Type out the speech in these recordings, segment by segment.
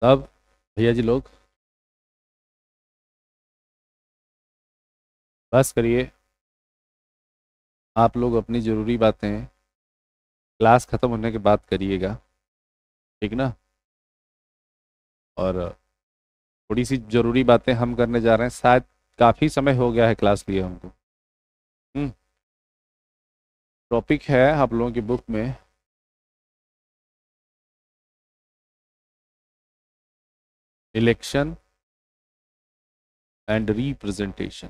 तब भैया जी लोग बस करिए। आप लोग अपनी ज़रूरी बातें क्लास ख़त्म होने के बाद करिएगा, ठीक ना। और थोड़ी सी ज़रूरी बातें हम करने जा रहे हैं, शायद काफ़ी समय हो गया है क्लास लिए हमको। हम्म। टॉपिक है आप लोगों की बुक में इलेक्शन एंड रिप्रेजेंटेशन।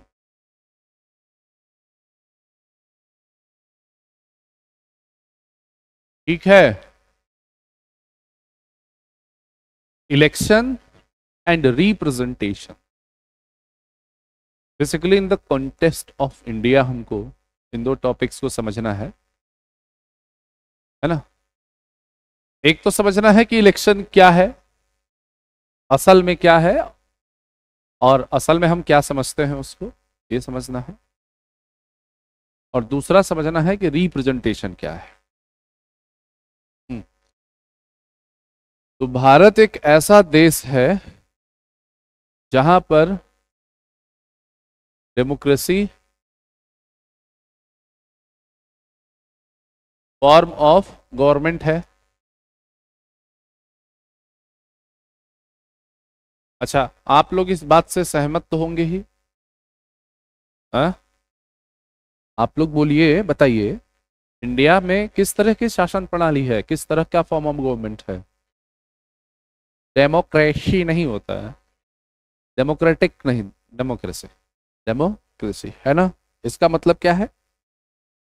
ठीक है। Election and representation, basically in the contest of India हमको इन दो टॉपिक्स को समझना है ना। एक तो समझना है कि इलेक्शन क्या है, असल में क्या है, और असल में हम क्या समझते हैं उसको, ये समझना है। और दूसरा समझना है कि रिप्रेजेंटेशन क्या है। हम्म, तो भारत एक ऐसा देश है जहां पर डेमोक्रेसी फॉर्म ऑफ गवर्नमेंट है। अच्छा, आप लोग इस बात से सहमत तो होंगे ही। हाँ, आप लोग बोलिए, बताइए, इंडिया में किस तरह की शासन प्रणाली है, किस तरह का फॉर्म ऑफ गवर्नमेंट है। डेमोक्रेसी नहीं होता है, डेमोक्रेटिक नहीं, डेमोक्रेसी, डेमोक्रेसी है ना। इसका मतलब क्या है,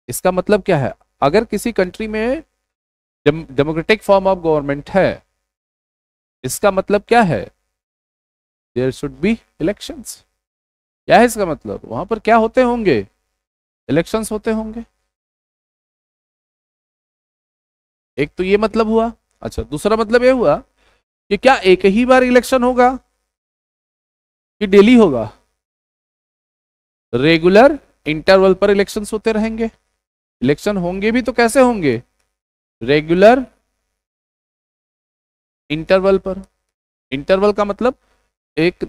इसका मतलब क्या है, अगर किसी कंट्री में डेमोक्रेटिक फॉर्म ऑफ गवर्नमेंट है, इसका मतलब क्या है, देयर शुड बी इलेक्शंस। क्या है इसका मतलब, वहां पर क्या होते होंगे, इलेक्शंस होते होंगे। एक तो ये मतलब हुआ। अच्छा, दूसरा मतलब ये हुआ कि क्या एक ही बार इलेक्शन होगा कि डेली होगा। रेगुलर इंटरवल पर इलेक्शंस होते रहेंगे। इलेक्शन होंगे भी तो कैसे होंगे, रेगुलर इंटरवल पर। इंटरवल का मतलब एक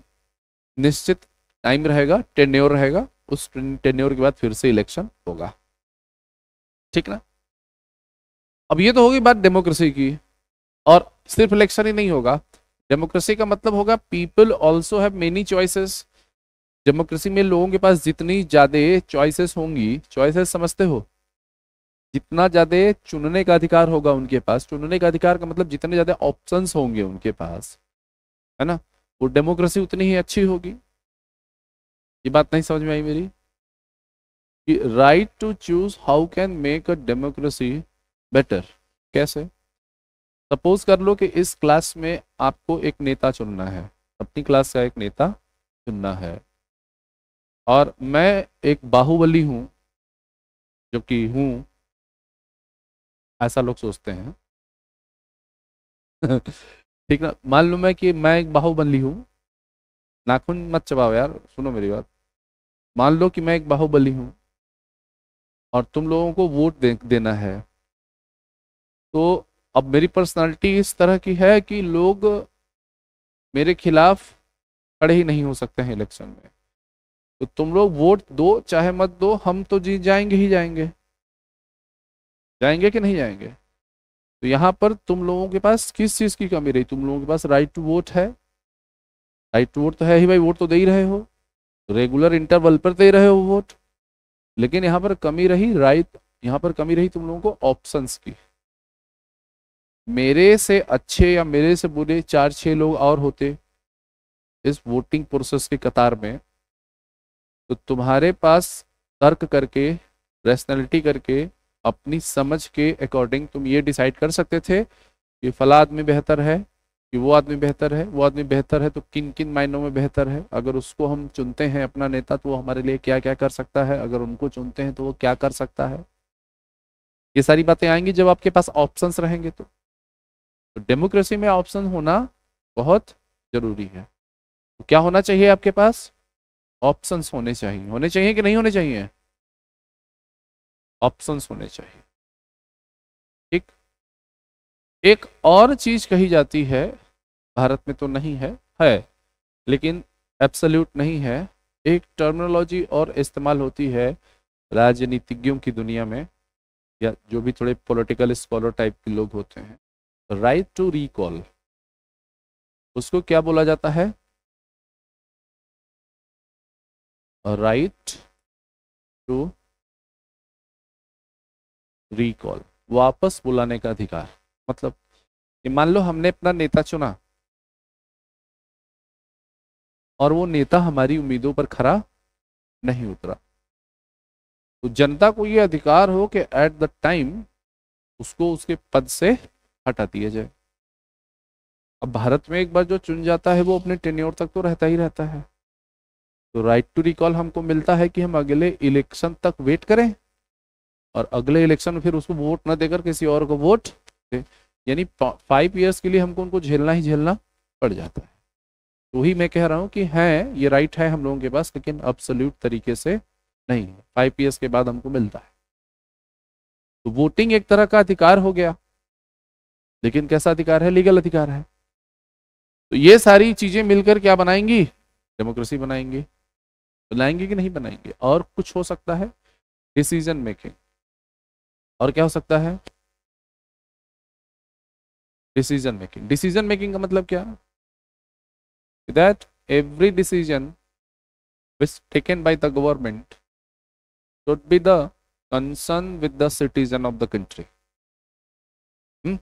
निश्चित टाइम रहेगा, टेन्योर रहेगा, उस टेन्योर के बाद फिर से इलेक्शन होगा, ठीक ना। अब ये तो होगी बात डेमोक्रेसी की। और सिर्फ इलेक्शन ही नहीं होगा, डेमोक्रेसी का मतलब होगा people also have many choices. Democracy में लोगों के पास जितनी ज्यादा चॉइसेस होंगी, चॉइसेस समझते हो, जितना ज्यादा चुनने का अधिकार होगा उनके पास, चुनने का अधिकार का मतलब जितने ज्यादा ऑप्शंस होंगे उनके पास, है ना, वो डेमोक्रेसी उतनी ही अच्छी होगी। ये बात नहीं समझ में आई मेरी, कि right to choose how can make a democracy better. कैसे, सपोज कर लो कि इस क्लास में आपको एक नेता चुनना है, अपनी क्लास का एक नेता चुनना है, और मैं एक बाहुबली हूं, जो कि हूं, ऐसा लोग सोचते हैं। ठीक ना, मान लो मैं कि मैं एक बाहुबली हूँ। नाखून मत चबाओ यार, सुनो मेरी बात। मान लो कि मैं एक बाहुबली हूँ और तुम लोगों को वोट देना है। तो अब मेरी पर्सनालिटी इस तरह की है कि लोग मेरे खिलाफ खड़े ही नहीं हो सकते हैं इलेक्शन में। तो तुम लोग वोट दो चाहे मत दो, हम तो जीत जाएंगे ही जाएंगे। जाएंगे कि नहीं जाएंगे। तो यहाँ पर तुम लोगों के पास किस चीज़ की कमी रही, तुम लोगों के पास राइट टू वोट है। राइट टू वोट तो है ही भाई, वोट तो दे ही रहे हो, रेगुलर इंटरवल पर दे रहे हो वोट। लेकिन यहाँ पर कमी रही राइट, यहाँ पर कमी रही तुम लोगों को ऑप्शंस की। मेरे से अच्छे या मेरे से बुरे चार छह लोग और होते इस वोटिंग प्रोसेस की कतार में, तो तुम्हारे पास तर्क करके, रैशनैलिटी करके, अपनी समझ के अकॉर्डिंग तुम ये डिसाइड कर सकते थे कि फला आदमी बेहतर है, कि वो आदमी बेहतर है, वो आदमी बेहतर है तो किन किन मायनों में बेहतर है, अगर उसको हम चुनते हैं अपना नेता तो वो हमारे लिए क्या क्या कर सकता है, अगर उनको चुनते हैं तो वो क्या कर सकता है। ये सारी बातें आएंगी जब आपके पास ऑप्शंस रहेंगे। तो डेमोक्रेसी में ऑप्शन होना बहुत जरूरी है। तो क्या होना चाहिए आपके पास, ऑप्शंस होने चाहिए कि नहीं होने चाहिए, ऑप्शंस होने चाहिए। ठीक। एक और चीज कही जाती है भारत में तो नहीं है लेकिन एब्सोल्यूट नहीं है। एक टर्मिनोलॉजी और इस्तेमाल होती है राजनीतिज्ञों की दुनिया में, या जो भी थोड़े पॉलिटिकल स्कॉलर टाइप के लोग होते हैं, राइट टू रिकॉल, उसको क्या बोला जाता है? राइट टू रिकॉल, वापस बुलाने का अधिकार। मतलब कि मान लो हमने अपना नेता चुना और वो नेता हमारी उम्मीदों पर खरा नहीं उतरा, तो जनता को ये अधिकार हो कि एट द टाइम उसको उसके पद से हटा दिया जाए। अब भारत में एक बार जो चुन जाता है वो अपने टेन्योर तक तो रहता ही रहता है, तो राइट टू रिकॉल हमको मिलता है कि हम अगले इलेक्शन तक वेट करें और अगले इलेक्शन में फिर उसको वोट न देकर किसी और को वोट दे। यानी 5 ईयर्स के लिए हमको उनको झेलना ही झेलना पड़ जाता है। तो वही मैं कह रहा हूँ कि है ये राइट है हम लोगों के पास, लेकिन अब्सोल्यूट तरीके से नहीं है। 5 ईयर्स के बाद हमको मिलता है। तो वोटिंग एक तरह का अधिकार हो गया, लेकिन कैसा अधिकार है? लीगल अधिकार है। तो ये सारी चीजें मिलकर क्या बनाएंगी? डेमोक्रेसी बनाएंगी। बनाएंगे कि नहीं बनाएंगे? और कुछ हो सकता है? Decision making. और क्या हो सकता है? Decision making. डिसीजन मेकिंग का मतलब क्या? That every decision which taken by the government should be the concern with the citizen of the country. Hmm?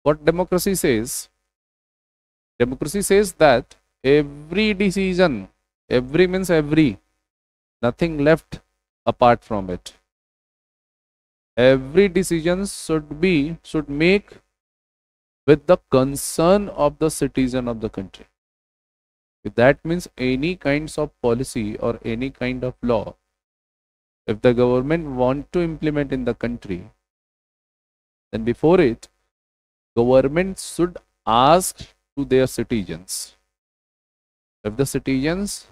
What democracy says? Democracy says that every decision, every means every, nothing left apart from it. Every decision should make with the concern of the citizen of the country. That means any kinds of policy or any kind of law, if the government want to implement in the country, then before it, government should ask to their citizens. If the citizens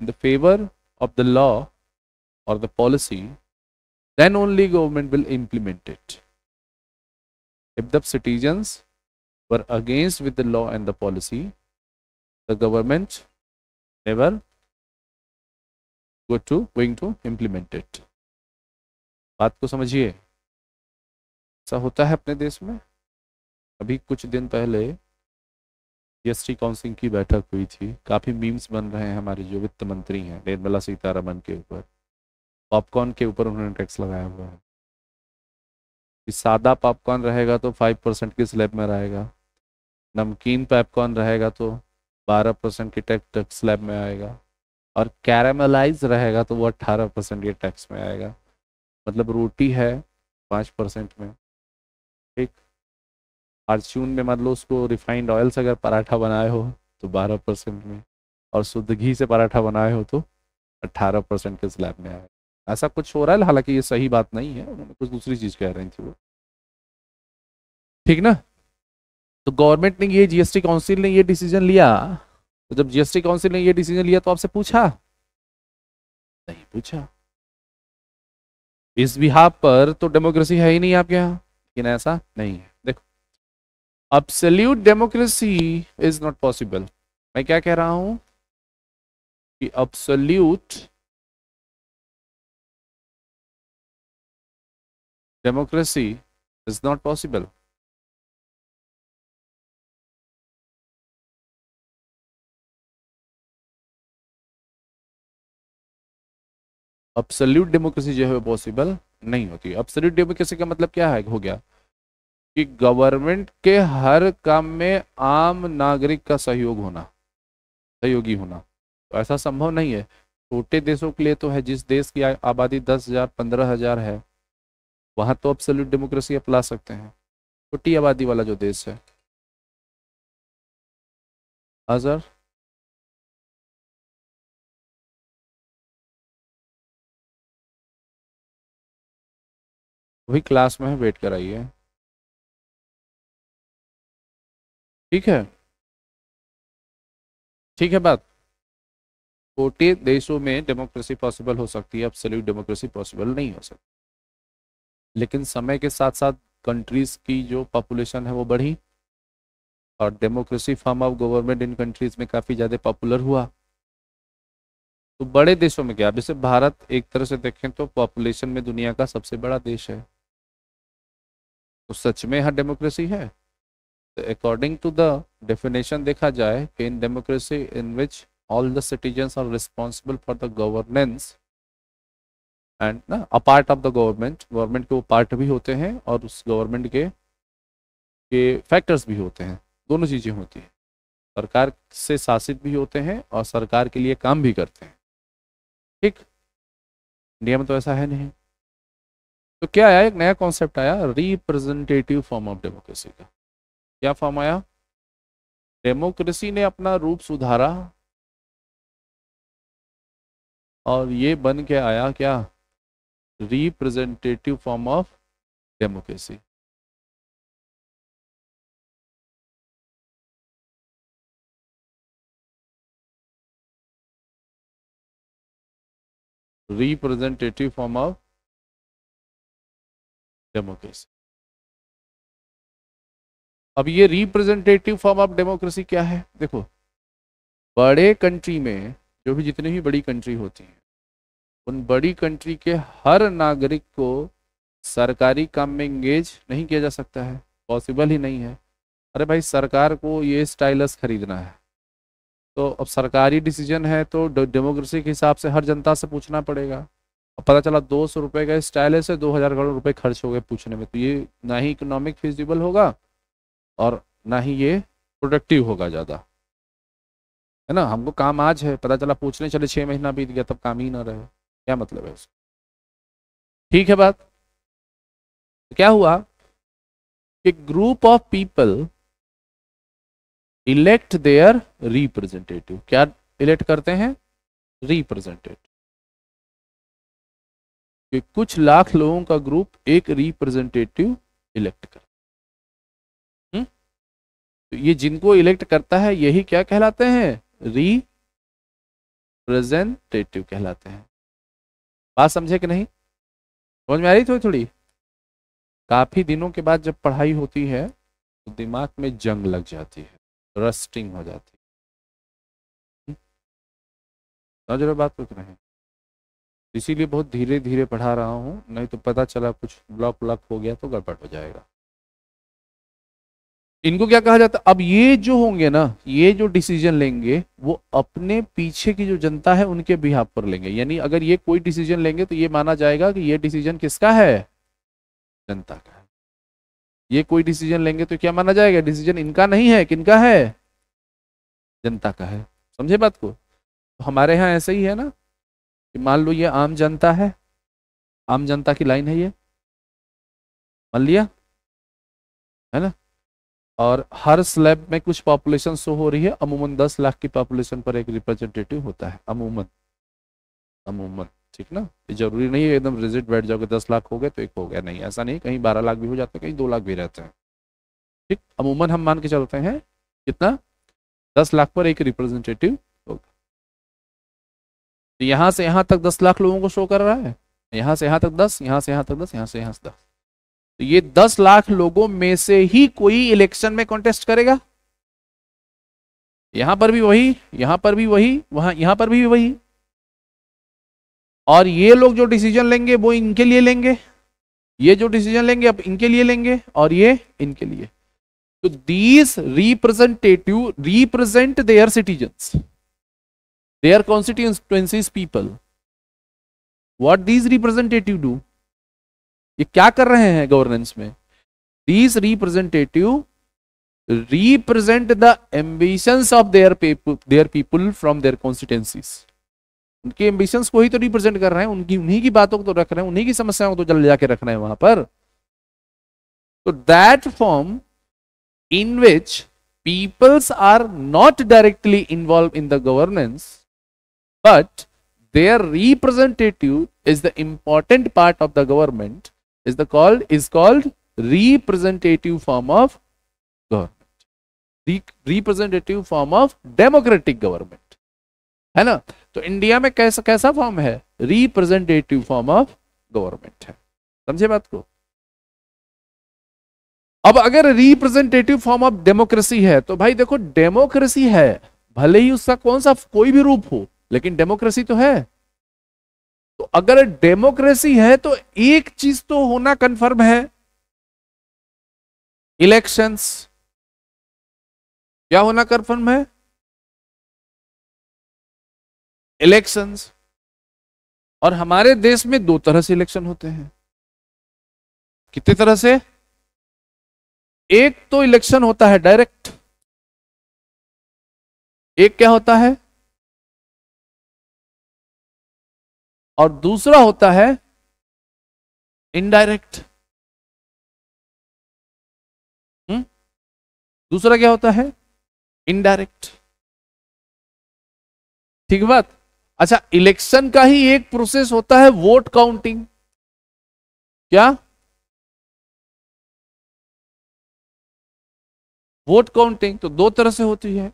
in the favor of the law or the policy, then only government will implement it. If the citizens were against with the law and the policy, the government never going to implement it. बात को समझिए। ऐसा होता है अपने देश में। अभी कुछ दिन पहले जीएसटी काउंसिल की बैठक हुई थी, काफी मीम्स बन रहे हैं हमारे जो वित्त मंत्री हैं निर्मला सीतारमन के ऊपर। पॉपकॉर्न के ऊपर उन्होंने टैक्स लगाया हुआ है कि सादा पॉपकॉर्न रहेगा तो 5% की स्लैब में रहेगा, नमकीन पॉपकॉर्न रहेगा तो 12% की टैक्स स्लैब में आएगा, और कैरामलाइज रहेगा तो वो 18% के टैक्स में आएगा। मतलब रोटी है 5% में, ठीक। फॉर्च्यून में मान लो उसको रिफाइंड ऑयल से अगर पराठा बनाए हो तो 12% में, और शुद्ध घी से पराठा बनाए हो तो 18% के स्लैब में आएगा। ऐसा कुछ हो रहा है, हालांकि ये सही बात नहीं है, उन्होंने कुछ दूसरी चीज कह रही थी वो, ठीक ना। तो गवर्नमेंट ने ये जीएसटी काउंसिल ने ये डिसीजन लिया, तो जब जीएसटी काउंसिल ने ये डिसीजन लिया तो आपसे पूछा? नहीं पूछा। इस बिहाफ पर तो डेमोक्रेसी है ही नहीं आपके यहाँ, लेकिन ऐसा नहीं है। देखो, absolute democracy is not possible. मैं क्या कह रहा हूं कि absolute democracy is not possible. Absolute democracy जो है वो पॉसिबल नहीं होती। अब्सोल्यूट डेमोक्रेसी का मतलब क्या है, हो गया कि गवर्नमेंट के हर काम में आम नागरिक का सहयोग होना, सहयोगी होना। तो ऐसा संभव नहीं है। छोटे देशों के लिए तो है, जिस देश की आबादी 10,000 15,000 है, वहां तो अब्सोल्यूट डेमोक्रेसी अपना सकते हैं। छोटी आबादी वाला जो देश है, हाँ सर, वही क्लास में है, वेट कराइए, ठीक है। ठीक है बात। छोटे देशों में डेमोक्रेसी पॉसिबल हो सकती है, एब्सोल्यूट डेमोक्रेसी पॉसिबल नहीं हो सकती। लेकिन समय के साथ साथ कंट्रीज की जो पॉपुलेशन है वो बढ़ी, और democracy form of government in countries में काफ़ी ज़्यादा पॉपुलर हुआ। तो बड़े देशों में क्या, जैसे भारत एक तरह से देखें तो पॉपुलेशन में दुनिया का सबसे बड़ा देश है, तो सच में यहाँ डेमोक्रेसी है। अकॉर्डिंग टू द डेफिनेशन देखा जाए कि in democracy in which all the citizens are responsible for the governance and ना a part of the government, government के वो पार्ट भी होते हैं और उस गवर्नमेंट के फैक्टर्स भी होते हैं, दोनों चीज़ें होती हैं। सरकार से शासित भी होते हैं और सरकार के लिए काम भी करते हैं। ठीक, इंडिया में तो ऐसा है नहीं। तो क्या आया, एक नया कॉन्सेप्ट आया, रिप्रेजेंटेटिव फॉर्म ऑफ डेमोक्रेसी का। क्या फॉर्म आया, डेमोक्रेसी ने अपना रूप सुधारा और ये बन के आया क्या, representative form of democracy. Representative form of democracy. अब ये रिप्रेजेंटेटिव फॉर्म ऑफ डेमोक्रेसी क्या है, देखो बड़े कंट्री में जो भी जितनी भी बड़ी कंट्री होती हैं, उन बड़ी कंट्री के हर नागरिक को सरकारी काम में एंगेज नहीं किया जा सकता है, पॉसिबल ही नहीं है। अरे भाई सरकार को ये स्टाइलस खरीदना है, तो अब सरकारी डिसीजन है तो डेमोक्रेसी के हिसाब से हर जनता से पूछना पड़ेगा। अब पता चला 200 रुपये का स्टाइलस है, 2000 करोड़ रुपए खर्च हो गए पूछने में, तो ये ना ही इकोनॉमिक फिजिबल होगा और ना ही ये प्रोडक्टिव होगा ज़्यादा, है ना। हमको काम आज है, पता चला पूछने चले 6 महीना बीत गया, तब काम ही ना रहे, क्या मतलब है उसका। ठीक है बात। तो क्या हुआ कि group of people elect their representative, क्या इलेक्ट करते हैं, रिप्रेजेंटेटिव। कि कुछ लाख लोगों का ग्रुप एक रिप्रेजेंटेटिव इलेक्ट कर, तो ये जिनको इलेक्ट करता है यही क्या कहलाते हैं, रिप्रेजेंटेटिव कहलाते हैं। बात समझे कि नहीं, समझ में आ रही थोड़ी थोड़ी। काफी दिनों के बाद जब पढ़ाई होती है तो दिमाग में जंग लग जाती है, रस्टिंग हो जाती है। समझ रहे बात कुछ नहीं, इसीलिए बहुत धीरे धीरे पढ़ा रहा हूँ, नहीं तो पता चला कुछ ब्लॉक व्लॉक हो गया तो गड़बड़ हो जाएगा। इनको क्या कहा जाता है, अब ये जो होंगे ना, ये जो डिसीजन लेंगे वो अपने पीछे की जो जनता है उनके बिहाफ पर लेंगे। यानी अगर ये कोई डिसीजन लेंगे तो ये माना जाएगा कि ये डिसीजन किसका है, जनता का है। ये कोई डिसीजन लेंगे तो क्या माना जाएगा, डिसीजन इनका नहीं है, किनका है, जनता का है। समझे बात को। तो हमारे यहाँ ऐसे ही है ना कि मान लो ये आम जनता है, आम जनता की लाइन है ये, मान लिया, है ना। और हर स्लैब में कुछ पॉपुलेशन शो हो रही है, अमूमन 10 लाख की पॉपुलेशन पर एक रिप्रेजेंटेटिव होता है, अमूमन अमूमन। ठीक ना, ये जरूरी नहीं है एकदम रिजिड बैठ जाओगे 10 लाख हो गए तो एक हो गया, नहीं ऐसा नहीं, कहीं 12 लाख भी हो जाते हैं, कहीं 2 लाख भी रहते हैं। ठीक, अमूमन हम मान के चलते हैं कितना, 10 लाख पर एक रिप्रेजेंटेटिव होगा। तो यहाँ से यहाँ तक 10 लाख लोगों को शो कर रहा है, यहाँ से यहाँ तक 10, यहाँ से यहाँ तक 10, यहाँ से यहाँ से 10। तो ये 10 लाख लोगों में से ही कोई इलेक्शन में कॉन्टेस्ट करेगा। यहां पर भी वही, यहां पर भी वही, वहां यहां पर भी वही। और ये लोग जो डिसीजन लेंगे वो इनके लिए लेंगे, ये जो डिसीजन लेंगे अब इनके लिए लेंगे, और ये इनके लिए। तो these representative represent their citizens, their constituencies people. What these representative do, ये क्या कर रहे हैं गवर्नेंस में, these representative represent the ambitions of their people from their constituencies। उनके एम्बिशंस को ही तो रिप्रेजेंट कर रहे हैं, उनकी उन्हीं की बातों को तो रख रहे हैं, उन्हीं की समस्याओं को तो जल जाके रख रहे हैं वहां पर। तो that form in which peoples are not directly involve in the governance but their representative is the important part of the government is called representative form of government, representative form of democratic government, है ना। तो India में कैसा कैसा form है, representative form of government है। समझे बात को। अब अगर रिप्रेजेंटेटिव फॉर्म ऑफ डेमोक्रेसी है तो भाई देखो डेमोक्रेसी है, भले ही उसका कौन सा कोई भी रूप हो, लेकिन डेमोक्रेसी तो है। तो अगर डेमोक्रेसी है तो एक चीज तो होना कंफर्म है, इलेक्शंस। क्या होना कंफर्म है? इलेक्शंस। और हमारे देश में दो तरह से इलेक्शन होते हैं। कितने तरह से? एक तो इलेक्शन होता है डायरेक्ट, एक क्या होता है, और दूसरा होता है इनडायरेक्ट। दूसरा क्या होता है? इनडायरेक्ट। ठीक बात। अच्छा, इलेक्शन का ही एक प्रोसेस होता है वोट काउंटिंग। क्या? वोट काउंटिंग तो दो तरह से होती है।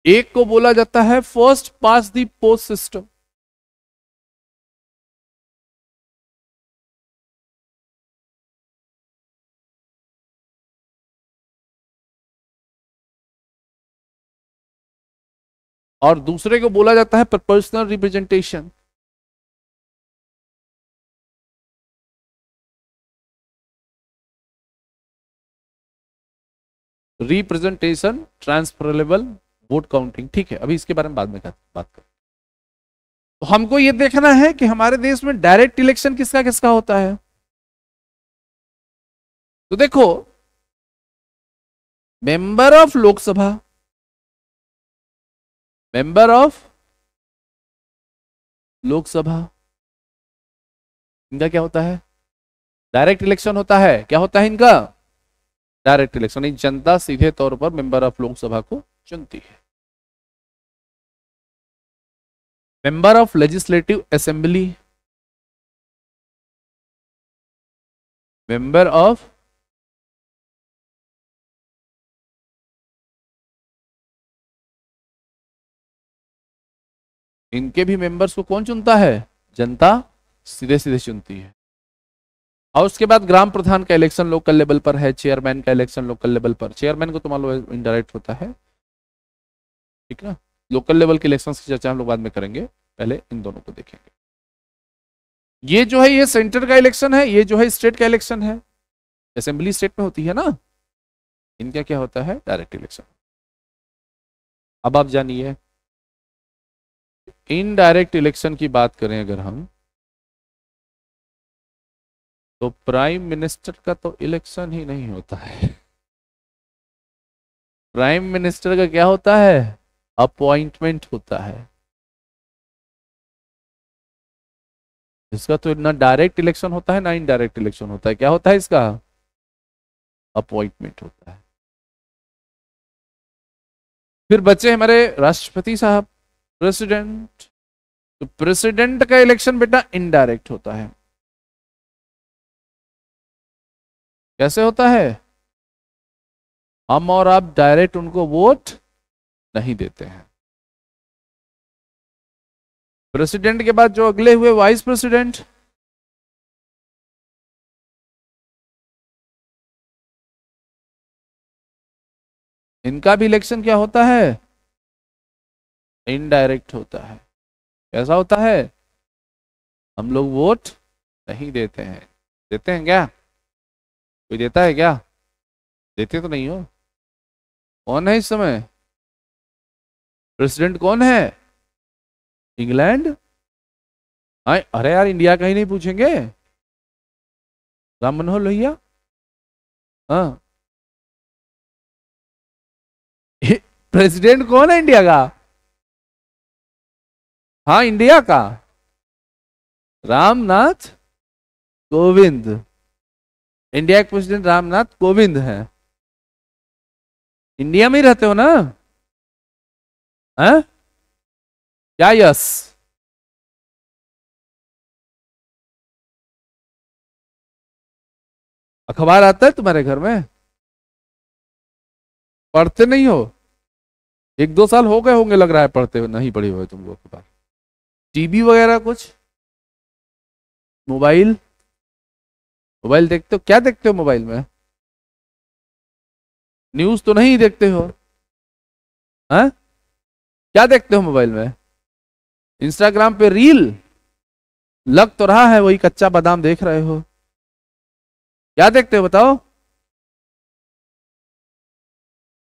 एक को बोला जाता है first pass the post system. और दूसरे को बोला जाता है proportional representation. Representation transferable vote counting. ठीक है, अभी इसके बारे में बाद में बात करें। तो हमको ये देखना है कि हमारे देश में डायरेक्ट इलेक्शन किसका किसका होता है। तो देखो, member of Lok Sabha, member of Lok Sabha, इनका क्या होता है? डायरेक्ट इलेक्शन होता है। क्या होता है इनका? Direct election. जनता सीधे तौर पर मेंबर ऑफ लोकसभा को चुनती है। Member of legislative assembly, member of इनके भी मेंबर्स को कौन चुनता है? जनता सीधे सीधे चुनती है। और उसके बाद ग्राम प्रधान का इलेक्शन लोकल लेवल पर है, चेयरमैन का इलेक्शन लोकल लेवल पर। चेयरमैन को तो मान लो इनडायरेक्ट होता है, ठीक है। लोकल लेवल के इलेक्शन की चर्चा हम लोग बाद में करेंगे, पहले इन दोनों को देखेंगे। ये जो है ये सेंटर का इलेक्शन है, ये जो है स्टेट का इलेक्शन है। असेंबली स्टेट में होती है ना, इनका क्या होता है? Direct election. अब आप जानिए, इनडायरेक्ट इलेक्शन की बात करें अगर हम, तो प्राइम मिनिस्टर का तो इलेक्शन ही नहीं होता है। प्राइम मिनिस्टर का क्या होता है? अपॉइंटमेंट होता है। इसका तो ना डायरेक्ट इलेक्शन होता है ना इनडायरेक्ट इलेक्शन होता है। क्या होता है इसका? अपॉइंटमेंट होता है। फिर बच्चे हमारे राष्ट्रपति साहब, प्रेसिडेंट। तो प्रेसिडेंट का इलेक्शन बेटा इनडायरेक्ट होता है। कैसे होता है? हम और आप डायरेक्ट उनको वोट नहीं देते हैं। प्रेसिडेंट के बाद जो अगले हुए वाइस प्रेसिडेंट, इनका भी इलेक्शन क्या होता है? इनडायरेक्ट होता है। कैसा होता है? हम लोग वोट नहीं देते हैं। देते हैं क्या? कोई देता है क्या? देते तो नहीं हो। कौन है इस समय प्रेसिडेंट? कौन है? इंग्लैंड? हाँ, अरे यार इंडिया का ही नहीं पूछेंगे? राम मनोहर लोहिया। हाँ। प्रेसिडेंट कौन है इंडिया का? हाँ, इंडिया का रामनाथ कोविंद। इंडिया के प्रेसिडेंट रामनाथ कोविंद हैं। इंडिया में ही रहते हो ना? हैं? क्या यस? अखबार आता है तुम्हारे घर में? पढ़ते नहीं हो? एक दो साल हो गए होंगे लग रहा है पढ़ते हुए, नहीं पढ़ी हुए तुम लोग अखबार। टीवी वगैरह कुछ? मोबाइल? मोबाइल देखते हो? क्या देखते हो मोबाइल में? न्यूज तो नहीं देखते हो? हाँ, क्या देखते हो मोबाइल में? इंस्टाग्राम पे रील? लग तो रहा है वही कच्चा बादाम देख रहे हो। क्या देखते हो बताओ?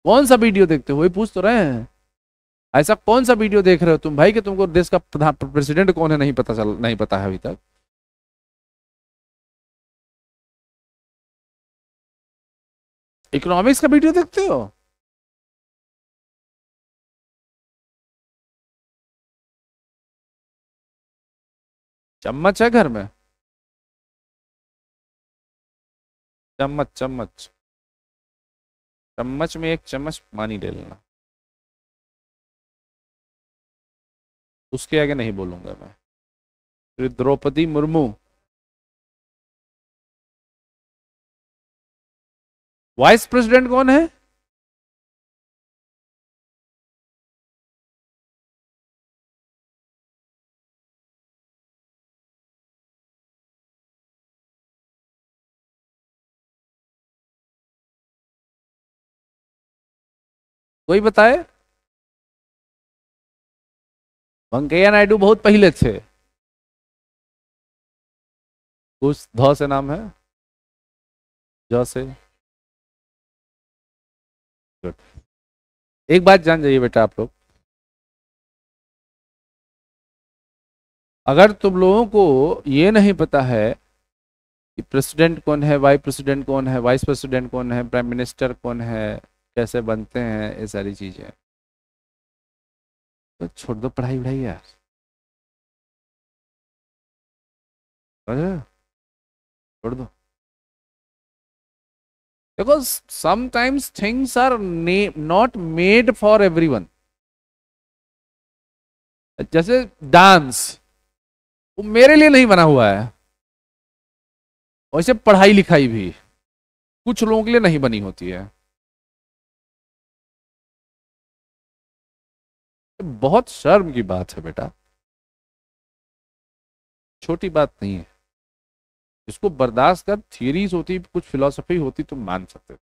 कौन सा वीडियो देखते हो वही पूछ तो रहे हैं। ऐसा कौन सा वीडियो देख रहे हो तुम भाई कि तुमको देश का प्रधान प्रेसिडेंट कौन है नहीं पता है अभी तक? इकोनॉमिक्स का वीडियो देखते हो? चम्मच है घर में? चम्मच चम्मच। चम्मच में एक चम्मच पानी ले लेना। उसके आगे नहीं बोलूंगा मैं। फिर द्रौपदी मुर्मू। वाइस प्रेसिडेंट कौन है? कोई बताए? वेंकैया नायडू बहुत पहले थे। कुछ ध से नाम है? ज से? Good. एक बात जान जाइए बेटा आप लोग, अगर तुम लोगों को ये नहीं पता है कि प्रेसिडेंट कौन है, वाइस प्रेसिडेंट कौन है, वाइस प्रेसिडेंट कौन है, प्राइम मिनिस्टर कौन है, कैसे बनते हैं ये सारी चीजें, तो छोड़ दो पढ़ाई वढ़ाई यार। समझ? छोड़ दो। देखो, sometimes things are not made for everyone. जैसे डांस, वो मेरे लिए नहीं बना हुआ है। वैसे पढ़ाई लिखाई भी कुछ लोगों के लिए नहीं बनी होती है। बहुत शर्म की बात है बेटा, छोटी बात नहीं है। इसको बर्दाश्त कर, थियरीज होती, कुछ फिलोसफी होती तो मान सकते थे।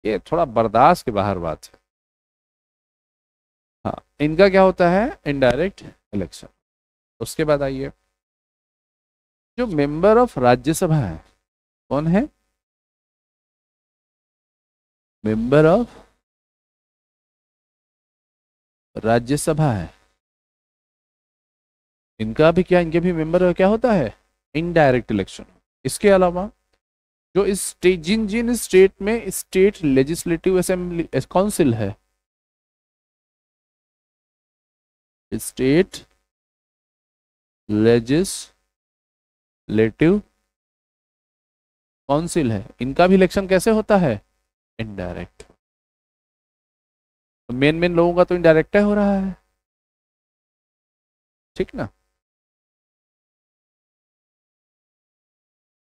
ये थोड़ा बर्दाश्त के बाहर बात है। हाँ, इनका क्या होता है? Indirect election. उसके बाद आइए, जो मेंबर ऑफ राज्यसभा है, कौन है मेंबर ऑफ राज्यसभा है? इनका भी क्या, इनके भी मेंबर क्या होता है? Indirect election. इसके अलावा जो इस जिन जिन स्टेट में स्टेट लेजिस्लेटिव असेंबली काउंसिल है, स्टेट लेजिस्लेटिव काउंसिल है, इनका भी इलेक्शन कैसे होता है? इनडायरेक्ट। तो मेन मेन लोगों का तो इनडायरेक्ट हो रहा है, ठीक ना?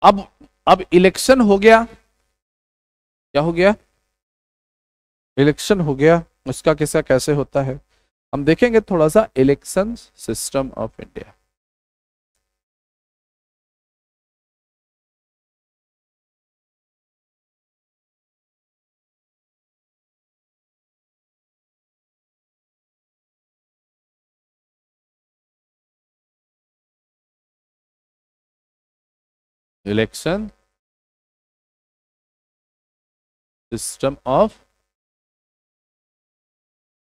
अब अब इलेक्शन हो गया, क्या हो गया? इलेक्शन हो गया। इसका कैसा कैसे होता है हम देखेंगे थोड़ा सा, election system of India. Election system of,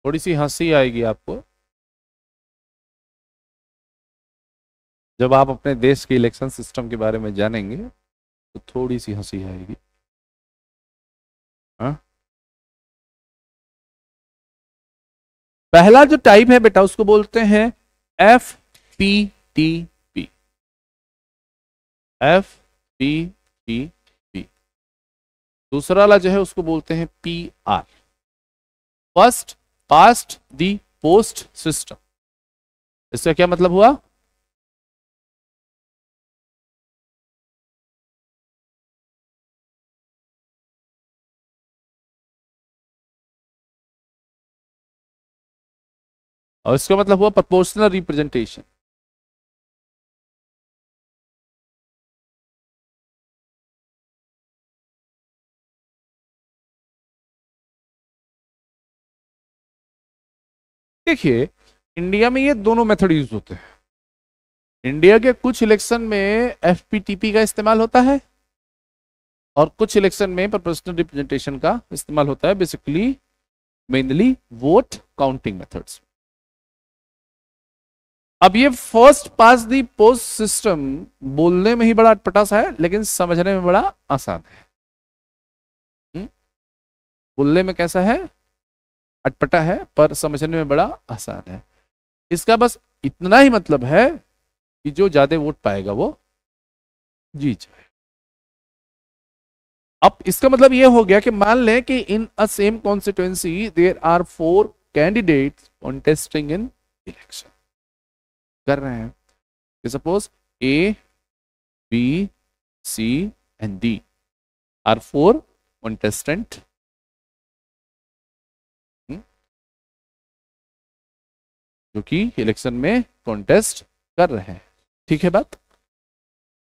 थोड़ी सी हंसी आएगी आपको जब आप अपने देश के इलेक्शन सिस्टम के बारे में जानेंगे, तो थोड़ी सी हंसी आएगी। हाँ? पहला जो टाइप है बेटा उसको बोलते हैं F P T P. F P T P. दूसरा वाला जो है उसको बोलते हैं पी आर, फर्स्ट पास्ट दी पोस्ट सिस्टम। इसका क्या मतलब हुआ? और इसका मतलब हुआ प्रोपोर्शनल रिप्रेजेंटेशन। देखिए इंडिया में ये दोनों मेथड यूज होते हैं। इंडिया के कुछ इलेक्शन में एफपीटीपी का इस्तेमाल होता है और कुछ इलेक्शन में प्रोपोर्शनल रिप्रेजेंटेशन का इस्तेमाल होता है, basically mainly vote counting methods. अब ये first pass the post system बोलने में ही बड़ा अटपटा सा है, लेकिन समझने में बड़ा आसान है। बोलने में कैसा है, अटपटा है, पर समझने में बड़ा आसान है। इसका बस इतना ही मतलब है कि जो ज्यादा वोट पाएगा वो जीत जाए। अब इसका मतलब ये हो गया कि मान लें कि in a same constituency there are 4 candidates contesting in election कर रहे हैं। Suppose A, B, C and D are 4 contestant जो कि इलेक्शन में कॉन्टेस्ट कर रहे हैं। ठीक है बात।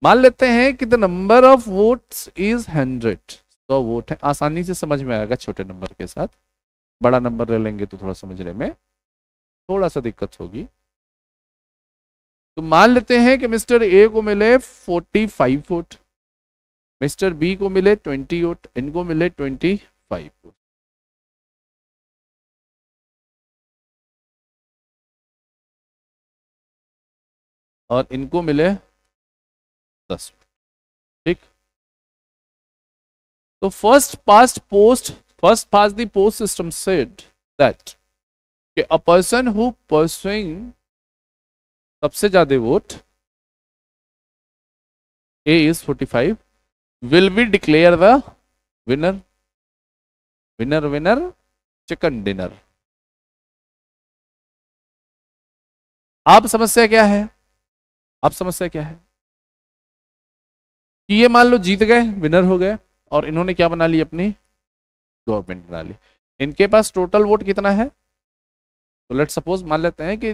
मान लेते हैं कि the number of votes is 100। 100 vote है, आसानी से समझ में आएगा छोटे नंबर के साथ। बड़ा नंबर ले लेंगे तो थोड़ा समझने में थोड़ा सा दिक्कत होगी। तो मान लेते हैं कि मिस्टर ए को मिले 45 वोट, मिस्टर बी को मिले 20 वोट, इनको मिले 25 वोट। और इनको मिले 10। ठीक। तो first pass the post system said that a person who pursuing सबसे ज्यादा vote A is 45 will be declare the winner chicken dinner। अब समस्या क्या है, कि ये मान लो जीत गए, विनर हो गए, और इन्होंने क्या बना ली, अपनी गवर्नमेंट बना ली। इनके पास टोटल वोट कितना है, तो लेट्स सपोज मान लेते हैं कि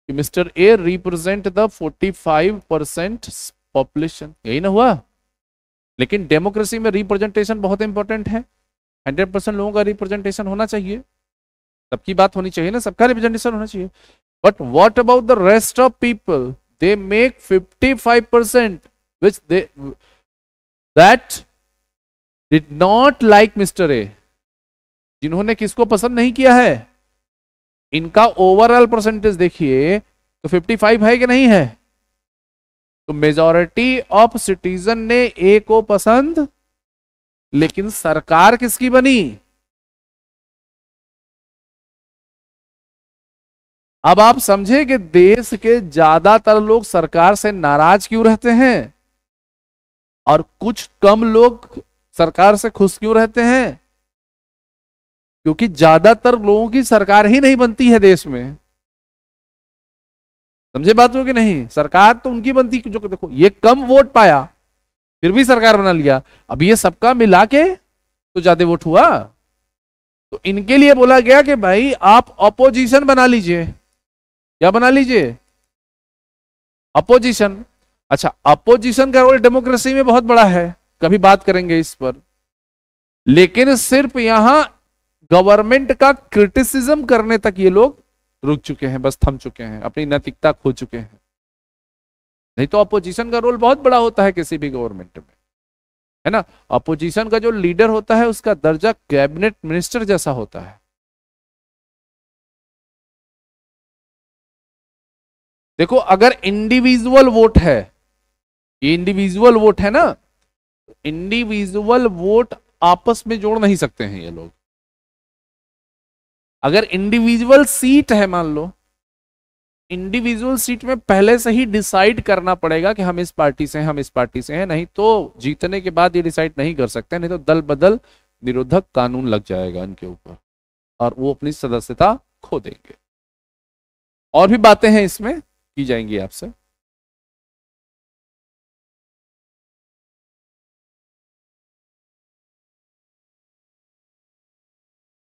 mister A represent the 45% population, यही ना हुआ। लेकिन डेमोक्रेसी में रिप्रेजेंटेशन बहुत इंपॉर्टेंट है। 100% लोगों का रिप्रेजेंटेशन होना चाहिए, सबकी बात होनी चाहिए ना, सबका रिप्रेजेंटेशन होना चाहिए। But what about the rest of people, they make 55% which that did not like mister A, जिन्होंने किसको पसंद नहीं किया है। इनका ओवरऑल परसेंटेज देखिए तो 55 है कि नहीं है। तो मेजॉरिटी ऑफ सिटीजन ने ए को पसंद, लेकिन सरकार किसकी बनी। अब आप समझे कि देश के ज्यादातर लोग सरकार से नाराज क्यों रहते हैं और कुछ कम लोग सरकार से खुश क्यों रहते हैं। क्योंकि ज्यादातर लोगों की सरकार ही नहीं बनती है देश में। समझे बात हो कि नहीं, सरकार तो उनकी बनती जो देखो ये कम वोट पाया फिर भी सरकार बना लिया, अब ये सबका मिला के तो ज्यादा वोट हुआ। तो इनके लिए बोला गया कि भाई आप अपोजिशन बना लीजिए। क्या बना लीजिए, अपोजिशन। अच्छा, अपोजिशन का रोल डेमोक्रेसी में बहुत बड़ा है, कभी बात करेंगे इस पर। लेकिन सिर्फ यहां गवर्नमेंट का क्रिटिसिज्म करने तक ये लोग रुक चुके हैं, बस थम चुके हैं, अपनी नैतिकता खो चुके हैं। नहीं तो अपोजिशन का रोल बहुत बड़ा होता है किसी भी गवर्नमेंट में, है ना। अपोजिशन का जो लीडर होता है उसका दर्जा कैबिनेट मिनिस्टर जैसा होता है। देखो अगर इंडिविजुअल वोट है, ये इंडिविजुअल वोट है ना, इंडिविजुअल वोट आपस में जोड़ नहीं सकते हैं ये लोग। अगर इंडिविजुअल सीट है, मान लो इंडिविजुअल सीट में पहले से ही डिसाइड करना पड़ेगा कि हम इस पार्टी से हैं, हम इस पार्टी से हैं, नहीं तो जीतने के बाद ये डिसाइड नहीं कर सकते, नहीं तो दल बदल निरोधक कानून लग जाएगा इनके ऊपर और वो अपनी सदस्यता खो देंगे। और भी बातें हैं इसमें की जाएंगी आपसे।